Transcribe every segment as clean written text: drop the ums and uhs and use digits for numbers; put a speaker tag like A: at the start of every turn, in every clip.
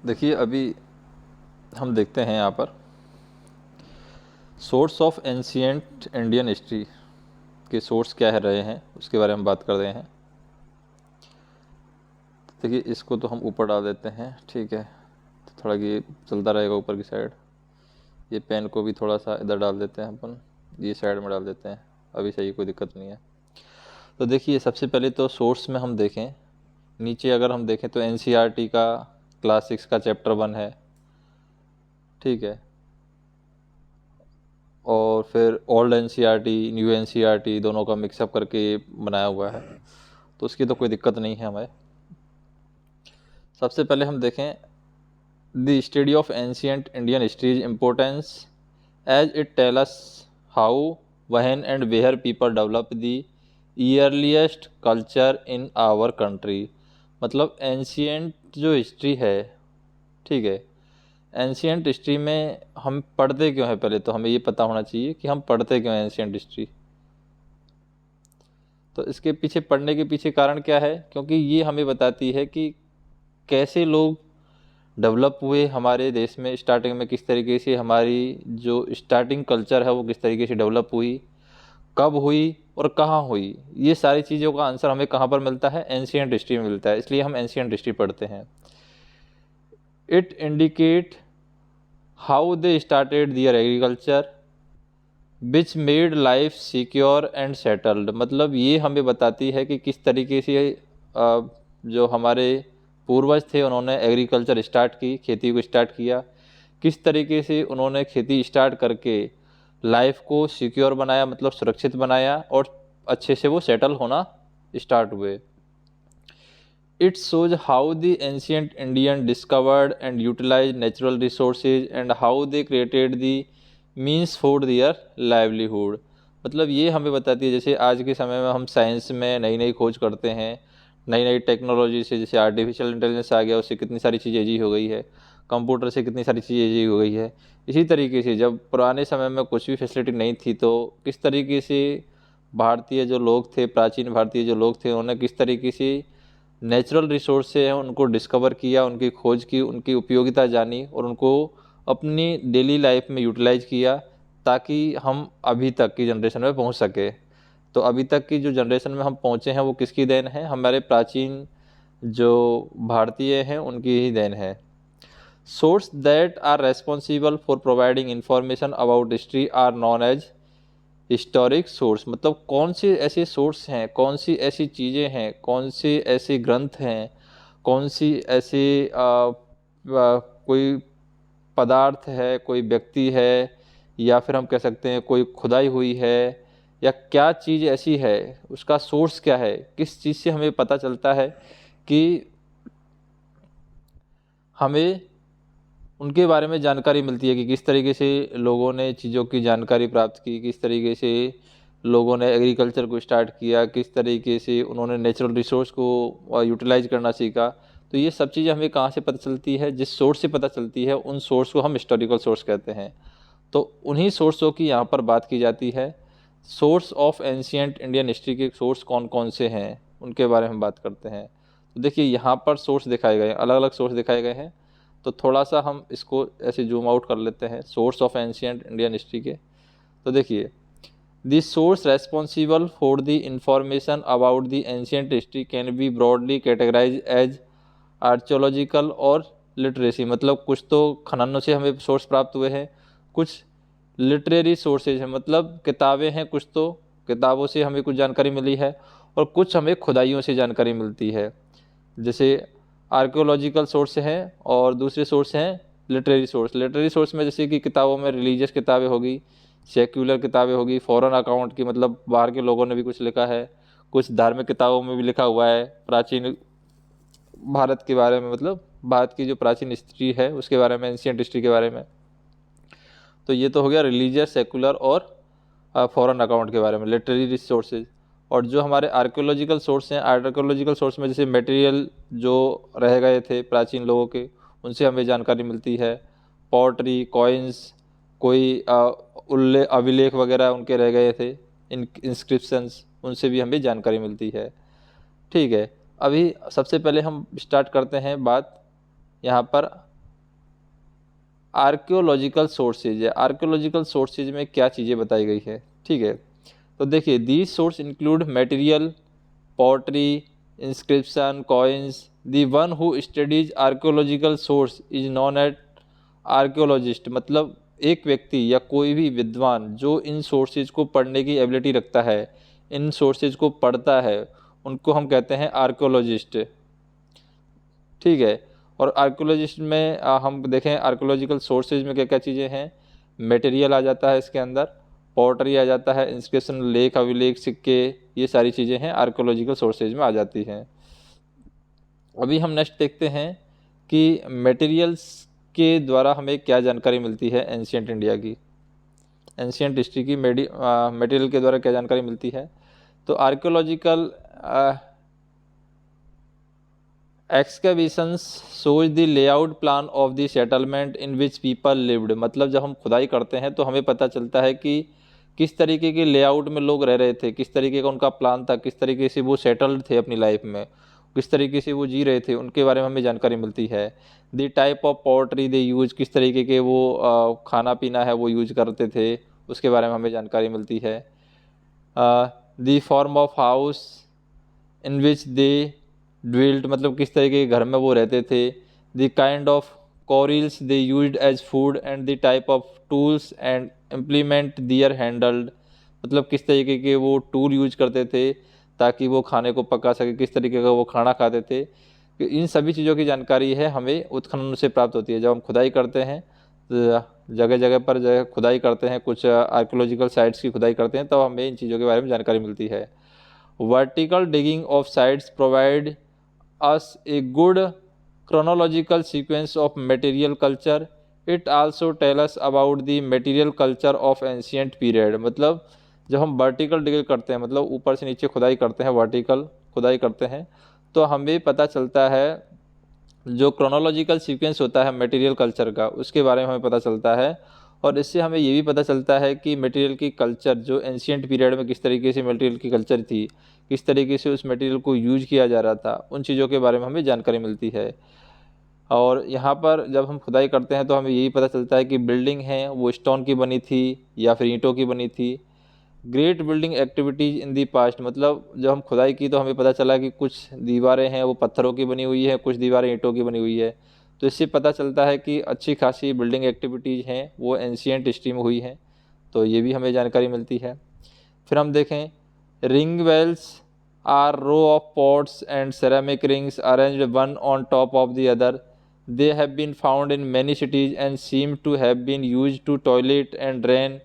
A: देखिए अभी हम देखते हैं यहाँ पर source of ancient Indian history के सोर्स क्या है रहे हैं उसके बारे में बात कर रहे हैं। देखिए इसको तो हम ऊपर डाल देते हैं, ठीक है, तो थोड़ा ये चलता रहेगा ऊपर की साइड। ये पेन को भी थोड़ा सा इधर डाल देते हैं अपन, ये साइड में डाल देते हैं। अभी सही, कोई दिक्कत नहीं है। तो देखिए सबसे पहले तो सोर्स में हम देखें, नीचे अगर हम देखें तो एनसीईआरटी का क्लास 6 का चैप्टर 1 है, ठीक है, और फिर ओल्ड एनसीईआरटी न्यू एनसीईआरटी दोनों का मिक्सअप करके बनाया हुआ है, तो उसकी तो कोई दिक्कत नहीं है हमें। सबसे पहले हम देखें the study of ancient Indian history is importance as it tell us how when and where people develop the earliest culture in our country. मतलब एंशियंट जो हिस्ट्री है, ठीक है, एंशियंट हिस्ट्री में हम पढ़ते क्यों हैं, पहले तो हमें ये पता होना चाहिए कि हम पढ़ते क्यों हैं एंशियंट हिस्ट्री। तो इसके पीछे पढ़ने के पीछे कारण क्या है, क्योंकि ये हमें बताती है कि कैसे लोग डेवलप हुए हमारे देश में, स्टार्टिंग में किस तरीके से हमारी जो स्टार्टिंग कल्चर है वो किस तरीके से डेवलप हुई, कब हुई और कहाँ हुई। ये सारी चीज़ों का आंसर हमें कहाँ पर मिलता है, एंशियंट हिस्ट्री में मिलता है, इसलिए हम एंशियंट हिस्ट्री पढ़ते हैं। It indicate how they started their agriculture which made life secure and settled. मतलब ये हमें बताती है कि किस तरीके से जो हमारे पूर्वज थे उन्होंने एग्रीकल्चर स्टार्ट की, खेती को स्टार्ट किया, किस तरीके से उन्होंने खेती स्टार्ट करके लाइफ को सिक्योर बनाया, मतलब सुरक्षित बनाया, और अच्छे से वो सेटल होना स्टार्ट हुए। It shows how the ancient Indian discovered and utilized natural resources and how they created the means for their livelihood। मतलब ये हमें बताती है, जैसे आज के समय में हम साइंस में नई नई खोज करते हैं, नई नई टेक्नोलॉजी से, जैसे आर्टिफिशियल इंटेलिजेंस आ गया, उससे कितनी सारी चीज़ें ईजी हो गई है, कंप्यूटर से कितनी सारी चीज़ें ईजी हो गई है। इसी तरीके से जब पुराने समय में कुछ भी फैसिलिटी नहीं थी, तो किस तरीके से भारतीय जो लोग थे, प्राचीन भारतीय जो लोग थे, उन्होंने किस तरीके से नेचुरल रिसोर्स से हैं उनको डिस्कवर किया, उनकी खोज की, उनकी उपयोगिता जानी और उनको अपनी डेली लाइफ में यूटिलाइज किया, ताकि हम अभी तक की जनरेशन में पहुंच सके। तो अभी तक की जो जनरेशन में हम पहुंचे हैं वो किसकी देन है, हमारे प्राचीन जो भारतीय हैं उनकी ही देन है। Source that are responsible for providing information about history are known as historic source. मतलब कौन से ऐसे सोर्स हैं, कौन सी ऐसी चीज़ें हैं, कौन से ऐसे ग्रंथ हैं, कौन सी ऐसे कोई पदार्थ है, कोई व्यक्ति है, या फिर हम कह सकते हैं कोई खुदाई हुई है, या क्या चीज़ ऐसी है, उसका सोर्स क्या है, किस चीज़ से हमें पता चलता है कि हमें उनके बारे में जानकारी मिलती है कि किस तरीके से लोगों ने चीज़ों की जानकारी प्राप्त की, किस तरीके से लोगों ने एग्रीकल्चर को स्टार्ट किया, किस तरीके से उन्होंने नेचुरल रिसोर्स को यूटिलाइज करना सीखा। तो ये सब चीज़ें हमें कहाँ से पता चलती है, जिस सोर्स से पता चलती है, उन सोर्स को हम हिस्टोरिकल सोर्स कहते हैं। तो उन्हीं सोर्सों की यहाँ पर बात की जाती है। Source of ancient Indian history के सोर्स कौन कौन से हैं उनके बारे में हम बात करते हैं। तो देखिए यहाँ पर सोर्स दिखाए गए हैं, अलग अलग सोर्स दिखाए गए हैं। तो थोड़ा सा हम इसको ऐसे जूम आउट कर लेते हैं source of ancient Indian history के। तो देखिए, the source responsible for the information about the ancient history can be broadly categorize as archaeological और लिटरेसी। मतलब कुछ तो खननों से हमें सोर्स प्राप्त हुए हैं, कुछ लिटरेरी सोर्सेज हैं, मतलब किताबें हैं, कुछ तो किताबों से हमें कुछ जानकारी मिली है, और कुछ हमें खुदाइयों से जानकारी मिलती है। जैसे आर्कियोलॉजिकल सोर्स हैं और दूसरे सोर्स हैं लिटरेरी सोर्स। लिटरेरी सोर्स में जैसे कि किताबों में रिलीजियस किताबें होगी, सेक्युलर किताबें होगी, फॉरेन अकाउंट की, मतलब बाहर के लोगों ने भी कुछ लिखा है, कुछ धार्मिक किताबों में भी लिखा हुआ है प्राचीन भारत के बारे में, मतलब भारत की जो प्राचीन हिस्ट्री है उसके बारे में, एंशियंट हिस्ट्री के बारे में। तो ये तो हो गया रिलीजियस, सेकुलर और फॉरेन अकाउंट के बारे में, लिटरेरी रिसोर्सेज। और जो हमारे आर्कियोलॉजिकल सोर्स हैं, आर्कियोलॉजिकल सोर्स में जैसे मटेरियल जो रह गए थे प्राचीन लोगों के, उनसे हमें जानकारी मिलती है। पॉटरी, कॉइन्स, कोई अभिलेख वगैरह उनके रह गए थे, इंस्क्रिप्शंस, उनसे भी हमें जानकारी मिलती है। ठीक है, अभी सबसे पहले हम स्टार्ट करते हैं बात यहाँ पर आर्कियोलॉजिकल सोर्सेज है। आर्कियोलॉजिकल सोर्सेज में क्या चीज़ें बताई गई है, ठीक है। तो देखिए, these source include material, pottery, inscription, coins. The one who studies archaeological source is known as archaeologist. मतलब एक व्यक्ति या कोई भी विद्वान जो इन सोर्सेज को पढ़ने की एबिलिटी रखता है, इन सोर्सेज को पढ़ता है, उनको हम कहते हैं आर्कियोलॉजिस्ट, ठीक है। और आर्कियोलॉजिस्ट में हम देखें आर्कियोलॉजिकल सोर्सेज में क्या क्या चीज़ें हैं। मटेरियल आ जाता है इसके अंदर, पॉटरी आ जाता है, इंस्क्रिप्शन, लेख अभिलेख, सिक्के, ये सारी चीज़ें हैं आर्कियोलॉजिकल सोर्सेज में आ जाती हैं। अभी हम नेक्स्ट देखते हैं कि मटेरियल्स के द्वारा हमें क्या जानकारी मिलती है एंशियंट इंडिया की, एंशियंट हिस्ट्री की मटेरियल के द्वारा क्या जानकारी मिलती है। तो archaeological excavations shows the layout plan of the settlement in which people lived. मतलब जब हम खुदाई करते हैं तो हमें पता चलता है कि किस तरीके के लेआउट में लोग रह रहे थे, किस तरीके का उनका प्लान था, किस तरीके से वो सेटल्ड थे अपनी लाइफ में, किस तरीके से वो जी रहे थे, उनके बारे में हमें जानकारी मिलती है। The type of pottery they use, किस तरीके के वो खाना पीना है वो यूज करते थे, उसके बारे में हमें जानकारी मिलती है। The form of house in which they dwelt, मतलब किस तरीके के घर में वो रहते थे। The kind of cereals they used as food and the type of tools and implement their handled, मतलब किस तरीके के वो टूल यूज करते थे ताकि वो खाने को पका सके, किस तरीके का वो खाना खाते थे। इन सभी चीज़ों की जानकारी है हमें उत्खनन से प्राप्त होती है। जब हम खुदाई करते हैं तो जगह जगह पर जगह खुदाई करते हैं, कुछ आर्कियोलॉजिकल साइट्स की खुदाई करते हैं, तब हमें इन चीज़ों के बारे में जानकारी मिलती है। Vertical digging of sites provide us a good chronological sequence of material culture. It also tell us about the material culture of ancient period। मतलब जब हम वर्टिकल डिग करते हैं, मतलब ऊपर से नीचे खुदाई करते हैं, वर्टिकल खुदाई करते हैं, तो हमें पता चलता है जो क्रोनोलॉजिकल सीक्वेंस होता है मटेरियल कल्चर का, उसके बारे में हमें पता चलता है। और इससे हमें ये भी पता चलता है कि मटेरियल की कल्चर जो एंशियंट पीरियड में किस तरीके से मटेरियल की कल्चर थी, किस तरीके से उस मटेरियल को यूज किया जा रहा था, उन चीज़ों के बारे में हमें जानकारी मिलती है। और यहाँ पर जब हम खुदाई करते हैं तो हमें यही पता चलता है कि बिल्डिंग है वो स्टोन की बनी थी या फिर ईंटों की बनी थी। Great building activities in the past, मतलब जब हम खुदाई की तो हमें पता चला कि कुछ दीवारें हैं वो पत्थरों की बनी हुई है, कुछ दीवारें ईंटों की बनी हुई है। तो इससे पता चलता है कि अच्छी खासी बिल्डिंग एक्टिविटीज़ हैं वो एंशियंट हिस्ट्री में हुई हैं, तो ये भी हमें जानकारी मिलती है। फिर हम देखें, ring wells are row of pots and ceramic rings arranged one on top of the other. They have been found in many cities and seem to have been used to toilet and drain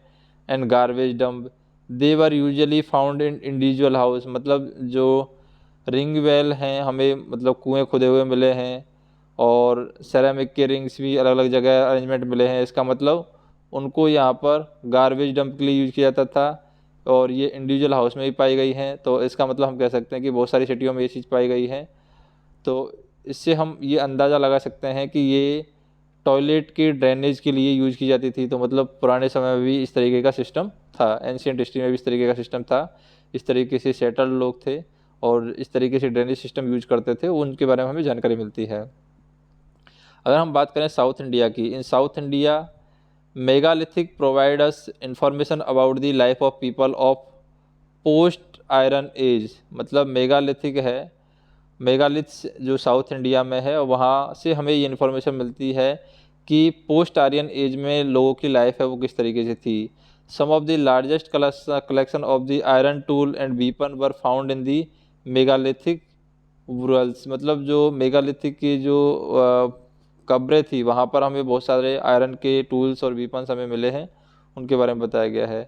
A: and garbage dump. They were usually found in individual house. मतलब जो ring well हैं हमें मतलब कुएं खुदे हुए मिले हैं, और सेरामिक के रिंग्स भी अलग अलग जगह अरेंजमेंट मिले हैं। इसका मतलब उनको यहाँ पर गार्बेज डंप के लिए यूज किया जाता था, और ये इंडिविजुअल हाउस में भी पाई गई हैं। तो इसका मतलब हम कह सकते हैं कि बहुत सारी सिटियों में ये चीज़ पाई गई है। तो इससे हम ये अंदाज़ा लगा सकते हैं कि ये टॉयलेट के ड्रेनेज के लिए यूज की जाती थी। तो मतलब पुराने समय में भी इस तरीके का सिस्टम था, एंशियंट हिस्ट्री में भी इस तरीके का सिस्टम था, इस तरीके से सेटल्ड लोग थे और इस तरीके से ड्रेनेज सिस्टम यूज करते थे, उनके बारे में हमें जानकारी मिलती है। अगर हम बात करें साउथ इंडिया की, in south India megalithic provide us information about the life of people of post iron age. मतलब मेगालिथिक है, मेगालिथ्स जो साउथ इंडिया में है वहाँ से हमें ये इन्फॉर्मेशन मिलती है कि पोस्ट आर्यन एज में लोगों की लाइफ है वो किस तरीके से थी। Some of the largest collection of the iron tool and weapon were found in the megalithic burials. मतलब जो मेगालिथिक की जो कब्रें थी वहाँ पर हमें बहुत सारे आयरन के टूल्स और वीपन्स हमें मिले हैं, उनके बारे में बताया गया है।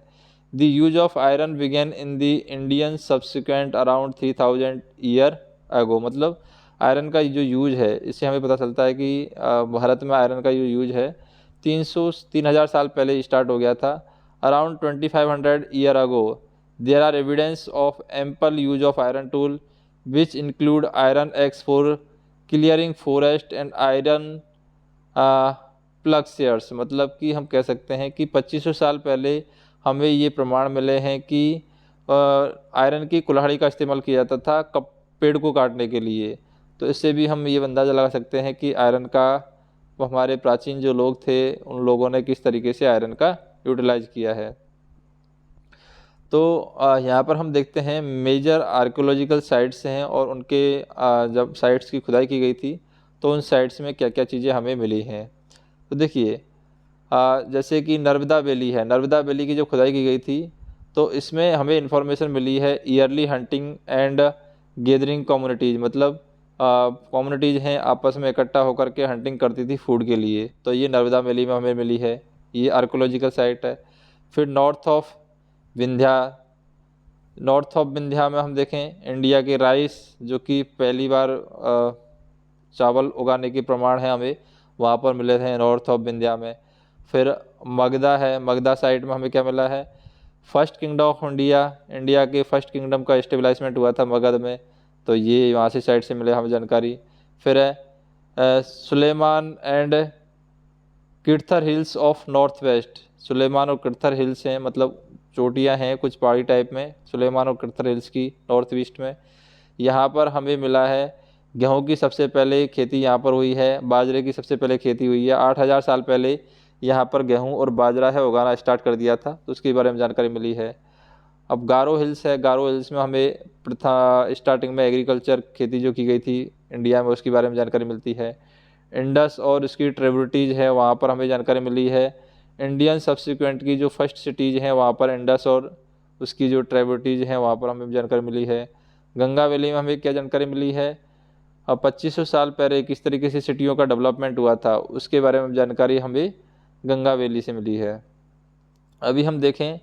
A: The use of iron began in the Indian subcontinent around 3000 year ago. मतलब आयरन का जो यूज है इससे हमें पता चलता है कि भारत में आयरन का जो यूज है 3000 साल पहले स्टार्ट हो गया था। Around 2500 year ago there are evidence of ample use of iron tool which include iron axe for clearing forest and iron ploughs. मतलब कि हम कह सकते हैं कि 2500 साल पहले हमें ये प्रमाण मिले हैं कि आयरन की कुल्हाड़ी का इस्तेमाल किया जाता था पेड़ को काटने के लिए। तो इससे भी हम ये अंदाज़ा लगा सकते हैं कि आयरन का हमारे प्राचीन जो लोग थे उन लोगों ने किस तरीके से आयरन का यूटिलाइज किया है। तो यहाँ पर हम देखते हैं मेजर आर्कियोलॉजिकल साइट्स हैं और उनके जब साइट्स की खुदाई की गई थी तो उन साइट्स में क्या क्या चीज़ें हमें मिली हैं। तो देखिए जैसे कि नर्मदा वैली है, नर्मदा वैली की जो खुदाई की गई थी तो इसमें हमें इंफॉर्मेशन मिली है yearly hunting and gathering communities, मतलब कम्युनिटीज़ हैं आपस में इकट्ठा होकर के हंटिंग करती थी फूड के लिए, तो ये नर्मदा वैली में हमें मिली है, ये आर्कियोलॉजिकल साइट है। फिर नॉर्थ ऑफ विंध्या में हम देखें इंडिया के राइस जो कि पहली बार चावल उगाने के प्रमाण है हमें वहाँ पर मिले थे नॉर्थ ऑफ विंध्या में। फिर मगधा है, मगधा साइट में हमें क्या मिला है, first kingdom of India, India के फर्स्ट किंगडम का इस्टेब्लिशमेंट हुआ था मगध में, तो ये वहाँ से साइट से मिले हमें जानकारी। फिर है Sulaiman and Kirthar hills of north west, Sulaiman और किर्थर हिल्स हैं, मतलब चोटियाँ हैं कुछ पहाड़ी टाइप में, सुलेमान और किर्थर हिल्स की नॉर्थ ईस्ट में। यहाँ पर हमें मिला है गेहूँ की सबसे पहले खेती यहाँ पर हुई है, बाजरे की सबसे पहले खेती हुई है, 8000 साल पहले यहाँ पर गेहूँ और बाजरा है उगाना स्टार्ट कर दिया था, तो उसके बारे में जानकारी मिली है। अब गारो हिल्स है, गारो हिल्स में हमें स्टार्टिंग में एग्रीकल्चर खेती जो की गई थी इंडिया में उसके बारे में जानकारी मिलती है। इंडस और इसकी ट्रिब्यूटरीज है वहाँ पर हमें जानकारी मिली है। इंडियन सब्सिक्वेंट की जो फर्स्ट सिटीज़ हैं वहाँ पर इंडस और उसकी जो ट्रिब्यूटरीज हैं वहाँ पर हमें जानकारी मिली है। गंगा वैली में हमें क्या जानकारी मिली है, अब 2500 साल पहले किस तरीके से सिटियों का डेवलपमेंट हुआ था उसके बारे में जानकारी हमें गंगा वैली से मिली है। अभी हम देखें